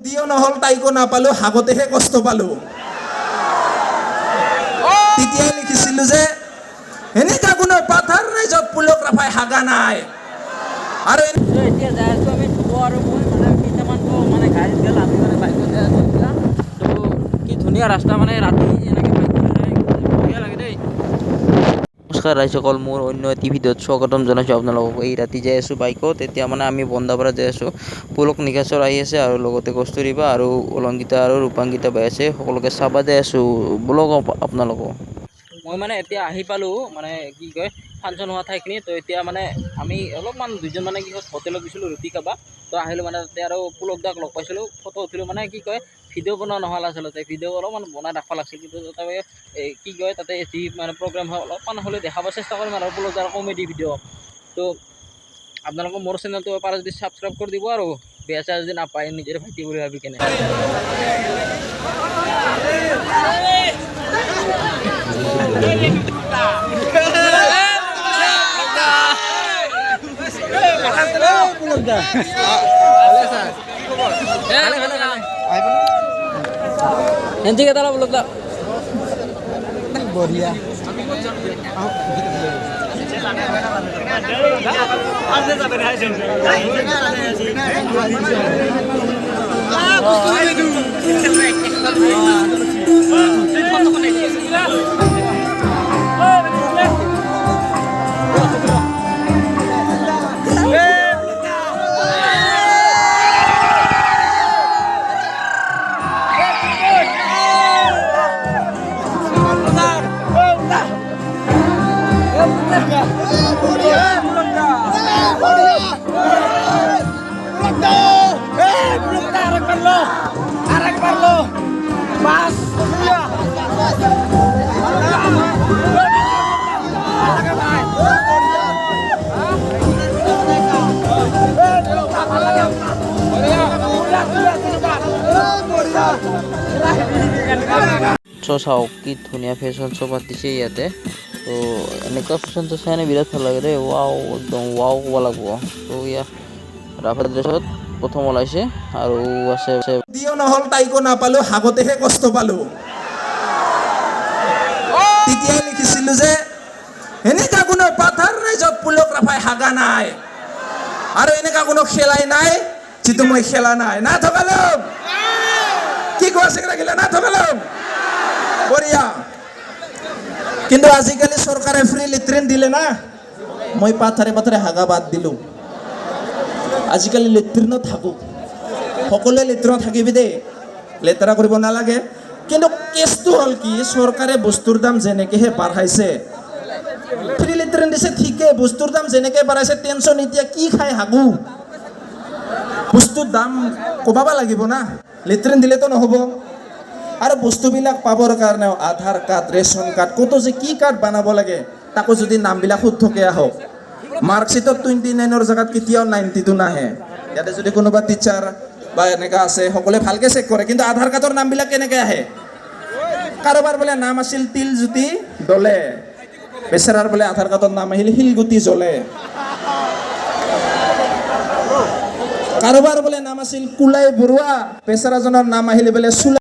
দিও নহল তাইকো নাপালো, হাগতেহে কষ্ট পালো। তেতিয়াই লিখিছিলো যে এনেকা কোনো পাথাৰ নাই য'ত পুলক ৰাফাই হাগা নাই। আৰু এতিয়া যাই আছো আমি আৰু মই মানে কেইটামান মানে গাড়ীত গ'ল, আমি মানে বাইকত যাই আছো এতিয়া। তো কি ধুনীয়া ৰাস্তা, মানে ৰাতি এনেকৈ বাইক বঢ়িয়া লাগে দেই। নমস্কাৰ ৰাইজসকল, মোৰ অন্য এটি ভিডিঅ'ত স্বাগতম জনাইছোঁ আপোনালোকক। এই ৰাতি যাই আছোঁ বাইকত, এতিয়া মানে আমি বন্দাপাৰা যাই আছোঁ। পুলক নিকাচৰ আহি আছে আৰু লগতে কস্তুৰীবা আৰু অলংকিতা আৰু ৰূপাংকিতা বাই আছে, সকলোকে চাব যাই আছোঁ। বলক আপোনালোকো। মই মানে এতিয়া আহি পালোঁ, মানে কি কয় ফাংচন হোৱা ঠাইখিনি। তো এতিয়া মানে আমি অলপমান দুজন মানে কি কয় হোটেলত গৈছিলোঁ ৰুটি খাবা। তো আহিলোঁ মানে তাতে আৰু পুলক দাক লগ পাইছিলোঁ, ফটো উঠিলোঁ। মানে কি কয় ভিডিঅ' বনোৱা নহ'ল আচলতে, ভিডিঅ' অলপমান বনাই ৰাখিব লাগিছিল, কিন্তু তথাপি কি কয় তাতে যি মানে প্ৰগ্ৰেম হয় অলপমান হ'লেও দেখাব চেষ্টা কৰিম আৰু পুলক দাৰ কমেডি ভিডিঅ'। তো আপোনালোকে মোৰ চেনেলটো পাৰে যদি ছাবস্ক্ৰাইব কৰি দিব, আৰু বেয়া চেয়া যদি নাপায় নিজৰ ভাইটি বুলি ভাবি কেনে। এনজি কেটা পুলক দা বঢ়িয়া। চাওক কি ধুনীয়া ফেশ্বন শ্ব' পাতিছে ইয়াতে। তো এনেকুৱা ফেশ্বন শ্ব' চাই বিৰাট ভাল লাগে দেই। ৱাও, একদম ৱাও ক'ব লাগিব। তো ইয়াত ৰাভা ড্ৰেছত প্ৰথম ওলাইছে আৰু আছে দিও নহল তাইকো নাপালো, হাগতেহে কষ্ট পালো। তেতিয়াই লিখিছিলো যে এনেকা কোনো পাথাৰ নাই য'ত পুলক ৰাফাই হাগা নাই, আৰু এনেকা কোনো খেলাই নাই যিটো মই খেলা নাই। না থকালম কি কোৱা চেংৰা গিলা, না থকালম বঢ়িয়া। কিন্তু আজিকালি চৰকাৰে ফ্ৰী লেট্ৰিন দিলে না, মই পাথাৰে পাথাৰে হাগা বাদ দিলোঁ। আজিকালি লেট্ৰিনত থাকোঁ, সকলোৱে লেট্ৰিনত থাকিবি দেই, লেতেৰা কৰিব নালাগে। কিন্তু কেছটো হ'ল কি, চৰকাৰে বস্তুৰ দাম যেনেকৈহে বাঢ়াইছে, ফ্ৰী লেট্ৰিন দিছে ঠিকে, বস্তুৰ দাম যেনেকৈ বাঢ়াইছে টেনশ্যন এতিয়া কি খাই হাগো। বস্তুৰ দাম কমাব লাগিব না, লেট্ৰিন দিলেতো নহ'ব। আৰু বস্তুবিলাক পাবৰ কাৰণেও আধাৰ কাৰ্ড, ৰেচন কাৰ্ড, ক'তো যে কি কাৰ্ড বনাব লাগে, তাকো যদি নামবিলাক শুদ্ধকৈ আহক। মাৰ্কশ্বিটত 29ৰ জেগাত কেতিয়াও 92 নাহে। ইয়াতে যদি কোনোবা টিচাৰ বা এনেকুৱা আছে, সকলোৱে ভালকৈ চেক কৰে, কিন্তু আধাৰ কাৰ্ডৰ নামবিলাক কেনেকৈ আহে? কাৰোবাৰ বোলে নাম আছিল তিলজ্যোতি দলে, বেচেৰাৰ বোলে আধাৰ কাৰ্ডৰ নাম আহিল শিলগুটি জ্বলে। কাৰোবাৰ বোলে নাম আছিল কুলাই বৰুৱা, বেচেৰাজনৰ নাম আহিলে বোলে চুলা